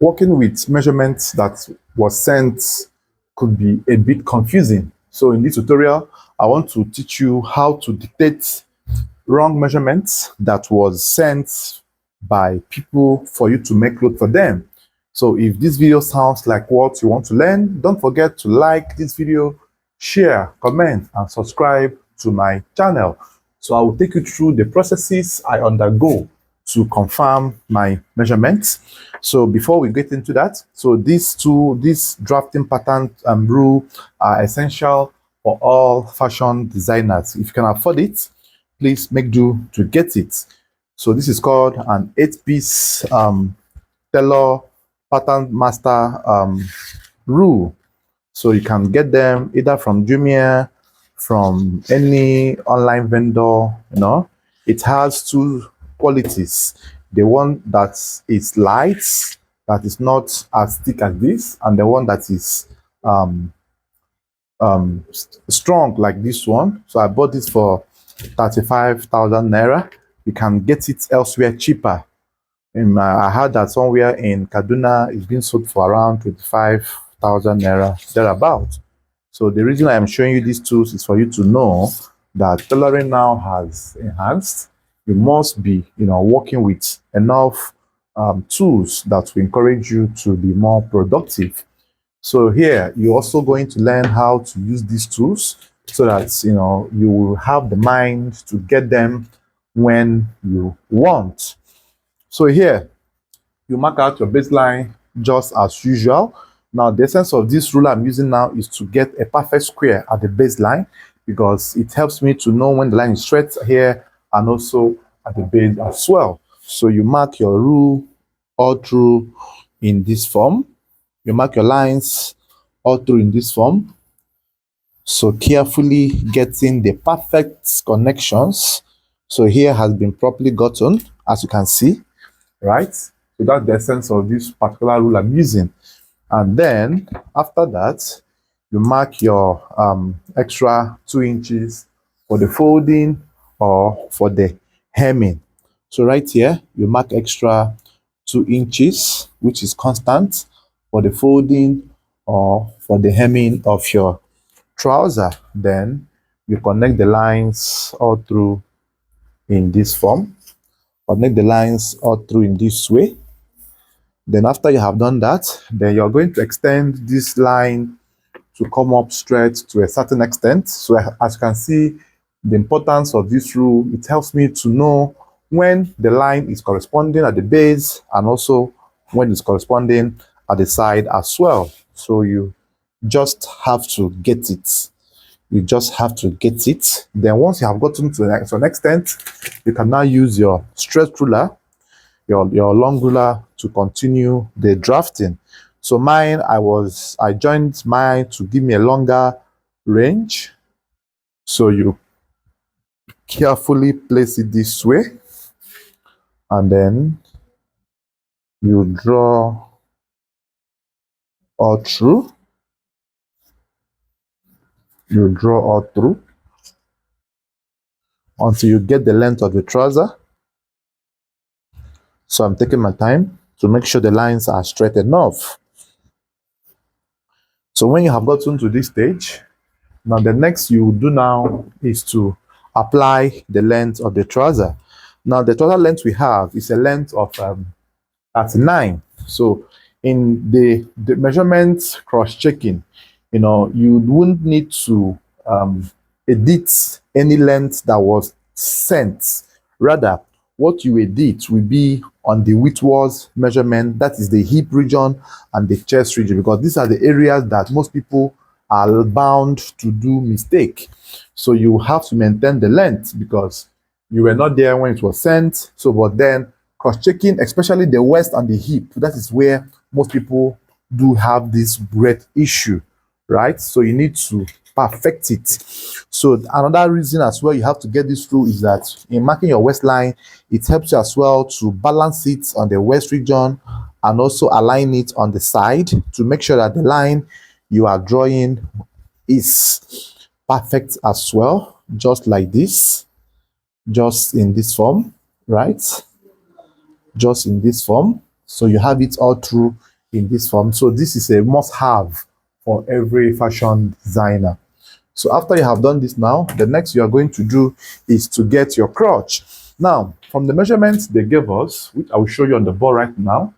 working with measurements that was sent could be a bit confusing. So in this tutorial, I want to teach you how to dictate wrong measurements that was sent by people for you to make clothes for them. So if this video sounds like what you want to learn, don't forget to like this video, share, comment, and subscribe to my channel. So I will take you through the processes I undergo to confirm my measurements. So before we get into that, so these drafting pattern rule are essential for all fashion designers. If you can afford it, please make do to get it. So this is called an 8-piece Tailor pattern master rule. So you can get them either from Jumia, from any online vendor. It has two qualities: the one that is light, that is not as thick as this, and the one that is strong like this one. So I bought this for 35,000 naira. You can get it elsewhere cheaper. I heard that somewhere in Kaduna it's being sold for around 25,000 naira thereabout. So the reason I am showing you these tools is for you to know that tailoring now has enhanced. You must be, working with enough tools that will encourage you to be more productive. So here, you're also going to learn how to use these tools so that, you will have the mind to get them when you want. So here, you mark out your baseline just as usual. Now, the essence of this rule I'm using now is to get a perfect square at the baseline, because it helps me to know when the line is straight here and also at the base as well. So you mark your rule all through in this form. You mark your lines all through in this form. So carefully getting the perfect connections. So here has been properly gotten, as you can see, right? So that's the essence of this particular rule I'm using. And then after that, you mark your extra 2 inches for the folding or for the hemming. So right here, you mark extra 2 inches, which is constant for the folding or for the hemming of your trouser. Then you connect the lines all through in this form. Connect the lines all through in this way. Then after you have done that, then you're going to extend this line to come up straight to a certain extent. So as you can see, the importance of this rule, it helps me to know when the line is corresponding at the base and also when it's corresponding at the side as well. So you just have to get it. You just have to get it. Then once you have gotten to an extent, you can now use your straight ruler, your long ruler, to continue the drafting. So mine, I joined mine to give me a longer range. So you carefully place it this way, and then you draw all through. You draw all through until you get the length of the trouser. So I'm taking my time to make sure the lines are straight enough. So when you have gotten to this stage, now the next you do now is to apply the length of the trouser. Now the trouser length we have is a length of 39. So in the measurement cross-checking, you wouldn't need to edit any length that was sent. Rather, what you edit will be on the widthwise measurement, that is the hip region and the chest region, because these are the areas that most people are bound to do mistake. So you have to maintain the length because you were not there when it was sent. So, but then cross-checking, especially the waist and the hip, that is where most people do have this great issue, right? So you need to perfect it. So another reason as well you have to get this rule is that in marking your waistline, it helps you as well to balance it on the waist region and also align it on the side to make sure that the line you are drawing is perfect as well, just like this, just in this form, right? Just in this form. So you have it all through in this form. So this is a must-have for every fashion designer. So after you have done this now, the next you are going to do is to get your crotch. Now, from the measurements they gave us, which I will show you on the board right now,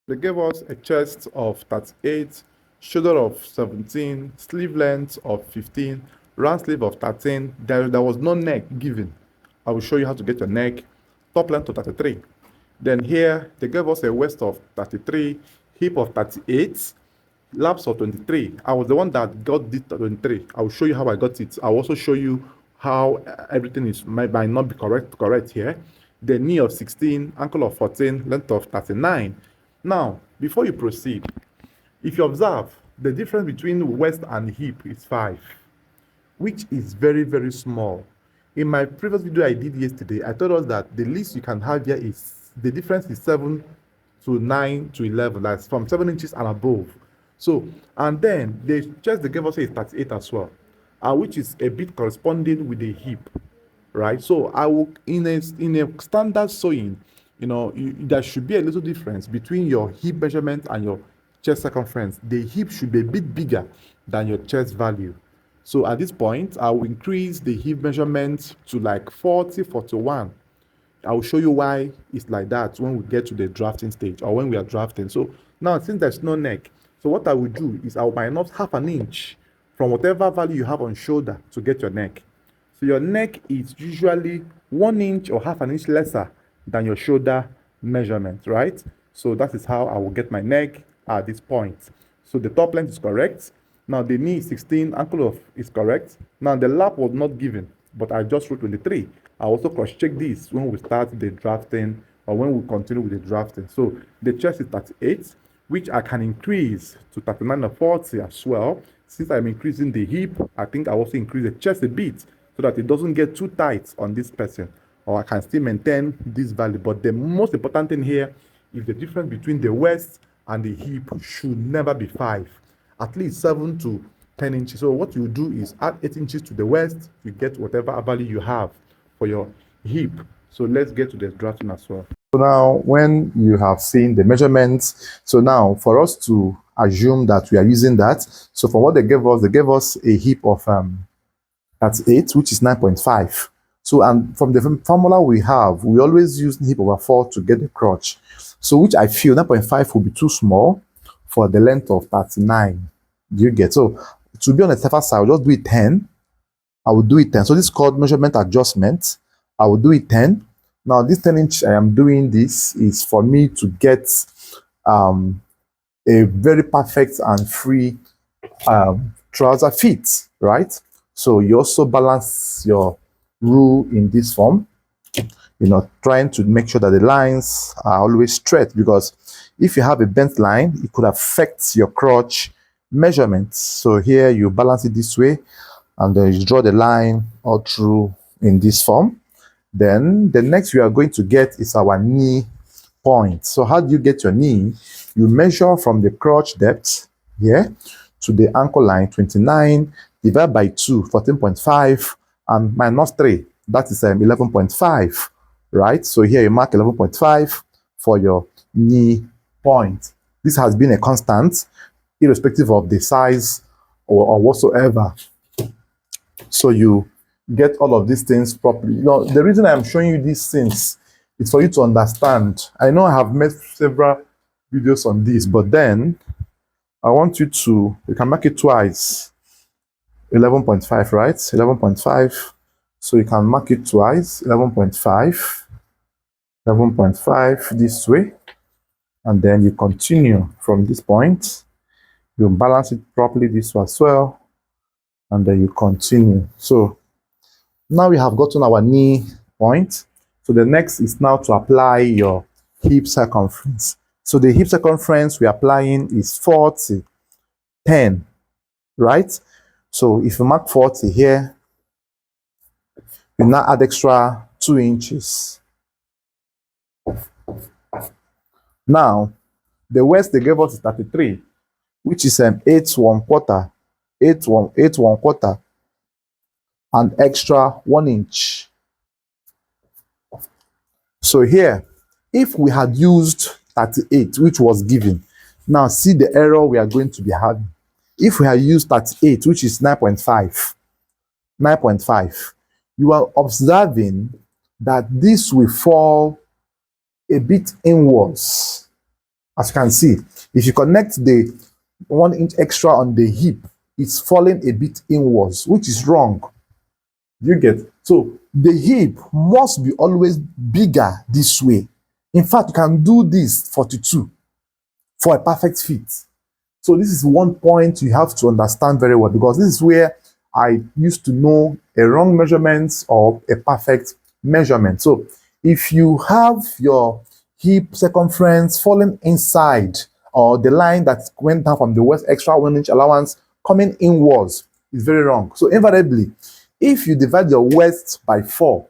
they gave us a chest of 38, shoulder of 17, sleeve length of 15, round sleeve of 13. There was no neck given. I will show you how to get your neck. Top length of 33. Then here, they gave us a waist of 33, hip of 38, laps of 23. I was the one that got this 23. I will show you how I got it. I'll also show you how everything is might not be correct here. The knee of 16, ankle of 14, length of 39. Now, before you proceed, if you observe, the difference between waist and hip is 5, which is very, very small. In my previous video I did yesterday, I told us that the least you can have here is, the difference is 7 to 9 to 11, that's from 7 inches and above. So, and then the chest they gave us is 38 as well, which is a bit corresponding with the hip, right? So I will, in a standard sewing, there should be a little difference between your hip measurement and your chest circumference. The hip should be a bit bigger than your chest value. So at this point, I will increase the hip measurement to like 40, 41. I will show you why it's like that when we get to the drafting stage or when we are drafting. So now, since there's no neck, so what I will do is I will minus half an inch from whatever value you have on shoulder to get your neck. So your neck is usually 1 inch or half an inch lesser than your shoulder measurement, right? So that is how I will get my neck at this point. So the top length is correct. Now the knee is 16, ankle is correct. Now the lap was not given, but I just wrote 23. I also cross-check this when we start the drafting or when we continue with the drafting. So the chest is 38, which I can increase to 39 or 40 as well. Since I'm increasing the hip, I think I also increase the chest a bit so that it doesn't get too tight on this person, or I can still maintain this value. But the most important thing here is the difference between the waist and the hip should never be 5, at least 7 to 10 inches. So what you do is add 8 inches to the waist, you get whatever value you have for your hip. So let's get to the drafting as well. So now when you have seen the measurements, so now for us to assume that we are using that, so from what they gave us a hip of 38, which is 9.5. So, and from the formula we have, we always use hip over 4 to get the crotch. So which I feel 9.5 will be too small for the length of 39. Do you get? So to be on the safer side, I'll just do it 10. I will do it 10. So this is called measurement adjustment. I will do it 10. Now this 10 inch I am doing this is for me to get a very perfect and free trouser fit, right? So you also balance your rule in this form, trying to make sure that the lines are always straight, because if you have a bent line, it could affect your crotch measurements. So here you balance it this way, and then you draw the line all through in this form. Then the next we are going to get is our knee point. So how do you get your knee? You measure from the crotch depth here to the ankle line, 29, divide by 2, 14.5, and minus 3, that is 11.5, right? So here you mark 11.5 for your knee point. This has been a constant, irrespective of the size or whatsoever. So you get all of these things properly. The reason I'm showing you these things is for you to understand. I know I have made several videos on this, but then I want you can mark it twice. 11.5, right? 11.5. So you can mark it twice. 11.5. 11.5 this way. And then you continue from this point. You balance it properly this way as well. And then you continue. So now we have gotten our knee point. So the next is now to apply your hip circumference. So the hip circumference we're applying is 40, 10, right? So if you mark 40 here, you now add extra 2 inches. Now, the waist they gave us is 33, which is 8 1/4, 8 1/4, and extra 1 inch. So here, if we had used 38, which was given, Now see the error we are going to be having. If we have used 38, which is 9.5, 9.5, you are observing that this will fall a bit inwards. As you can see, if you connect the 1 inch extra on the hip, it's falling a bit inwards, which is wrong. You get? So the hip must be always bigger this way. In fact, you can do this 42 for a perfect fit. So this is one point you have to understand very well, because this is where I used to know a wrong measurement or a perfect measurement. So if you have your hip circumference falling inside, or the line that went down from the waist extra 1 inch allowance coming inwards, is very wrong. So invariably, if you divide your waist by 4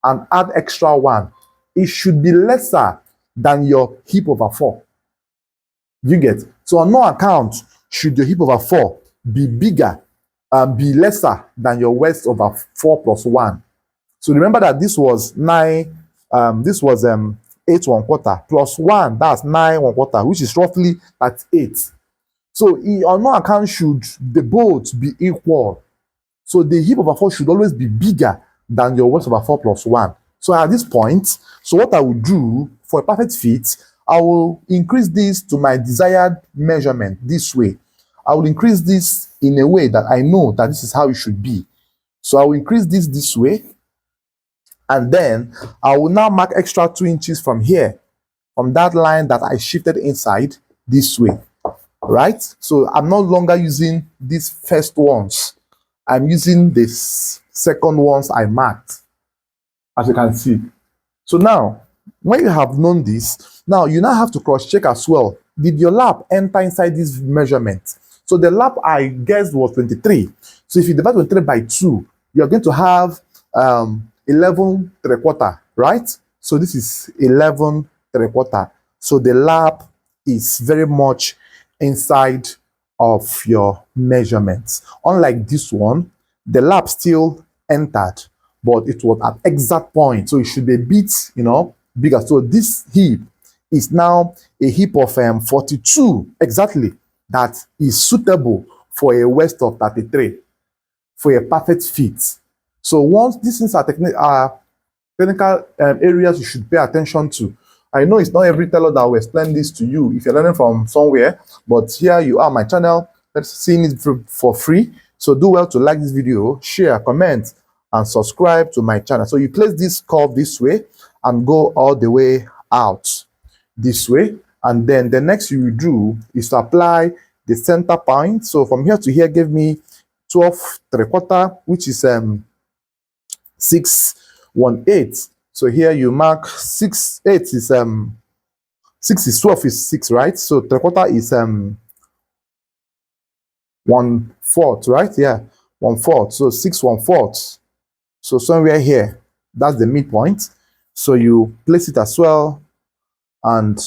and add extra 1, it should be lesser than your hip over 4. You get? So on no account should your hip over 4 be bigger, be lesser than your waist over 4 plus 1. So remember that this was 9, this was 8 1/4 plus 1, that's 9 1/4, which is roughly at 8. So on no account should the both be equal. So the hip over 4 should always be bigger than your waist over 4 plus 1. So at this point, so what I will do for a perfect fit, I will increase this to my desired measurement this way. I will increase this in a way that I know that this is how it should be. So I will increase this way, and then I will now mark extra 2 inches from here, from that line that I shifted inside this way, right? So I'm no longer using these first ones. I'm using this second ones I marked, as you can see. So now, when you have known this, now you now have to cross-check as well. Did your lap enter inside this measurement? So the lap I guessed was 23. So if you divide 23 by 2, you're going to have 11 3/4, right? So this is 11 3/4. So the lap is very much inside of your measurements. Unlike this one, the lap still entered, but it was at exact point, so it should be a bit, bigger. So this hip is now a hip of 42 exactly, that is suitable for a waist of 33 for a perfect fit. So once these things are technical areas you should pay attention to. I know it's not every tailor that will explain this to you if you're learning from somewhere, but here you are, my channel. Let's see it for free. So do well to like this video, share, comment, and subscribe to my channel. So you place this curve this way and go all the way out this way. And then the next you will do is to apply the center point. So from here to here, give me 12 3/4, which is 6 1/8. So here you mark 6 8 is 6 is 12 is 6, right? So 3/4 is 1/4, right? Yeah, 1/4. So 6 1/4. So somewhere here, that's the midpoint. So you place it as well, and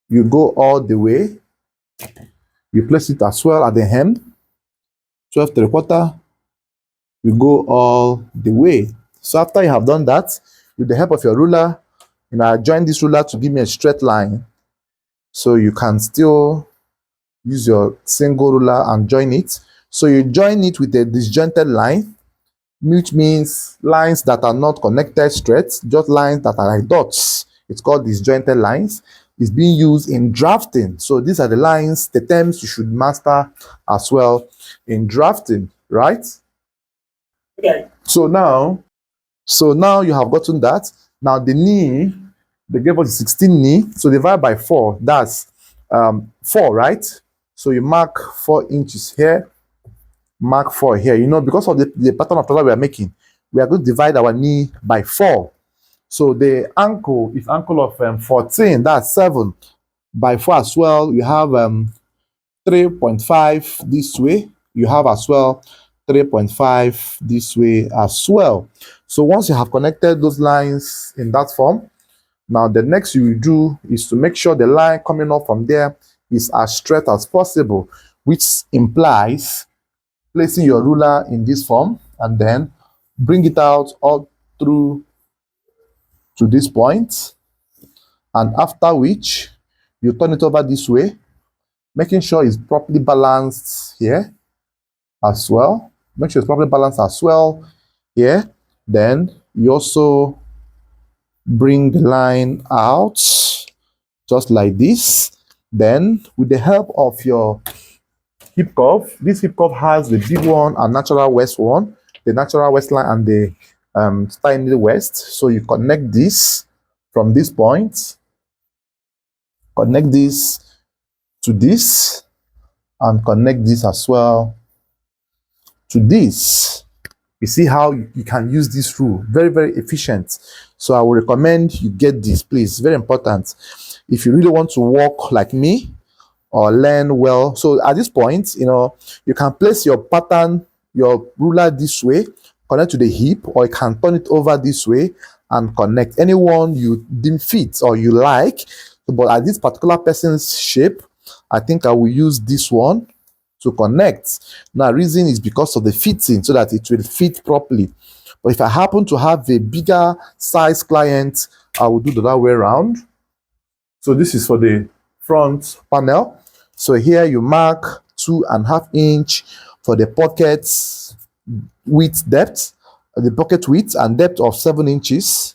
you go all the way. You place it as well at the hem, 12 3/4. You go all the way. So after you have done that, with the help of your ruler, I join this ruler to give me a straight line. So you can still use your single ruler and join it. So you join it with a disjointed line, which means lines that are not connected straight, just lines that are like dots. It's called disjointed lines. It's being used in drafting. So these are the lines, the terms you should master as well in drafting, right? Okay. So now you have gotten that. Now the knee, they gave us 16 knee. So divide by 4, that's 4, right? So you mark 4 inches here, mark 4 here. Because of the pattern of color we are making, we are going to divide our knee by 4. So the ankle is ankle of 14, that's 7 by 4 as well. You have 3.5 this way. You have as well 3.5 this way as well. So once you have connected those lines in that form, now the next you will do is to make sure the line coming up from there is as straight as possible, which implies placing your ruler in this form and then bring it out all through to this point, and after which you turn it over this way, making sure it's properly balanced here as well. Make sure it's properly balanced as well here. Then you also bring the line out just like this. Then with the help of your hip curve, this hip curve has the big one and natural west one, the natural west line and the tiny west. So you connect this from this point, connect this to this, and connect this as well to this. You see how you can use this rule, very, very efficient. So I would recommend you get this, please. Very important if you really want to walk like me or learn well. So at this point, you can place your pattern, your ruler this way, connect to the hip, or you can turn it over this way and connect anyone you deem fit or you like. But at this particular person's shape, I think I will use this one to connect. Now, reason is because of the fitting, so that it will fit properly. But if I happen to have a bigger size client, I will do the other way around. So this is for the front panel. So here you mark 2.5 inch for the pockets width depth, the pocket width and depth of 7 inches,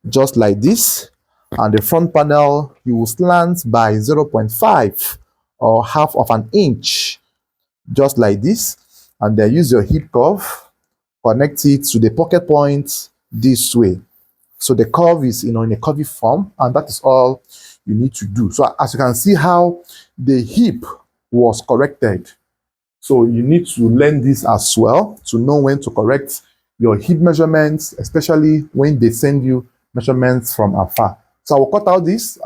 just like this. And the front panel, you will slant by 0.5 or half of an inch, just like this. And then use your hip curve, connect it to the pocket point this way. So the curve is in a curvy form, and that is all you need to do. So as you can see how the hip was corrected. So you need to learn this as well to know when to correct your hip measurements, especially when they send you measurements from afar. So I will cut out this.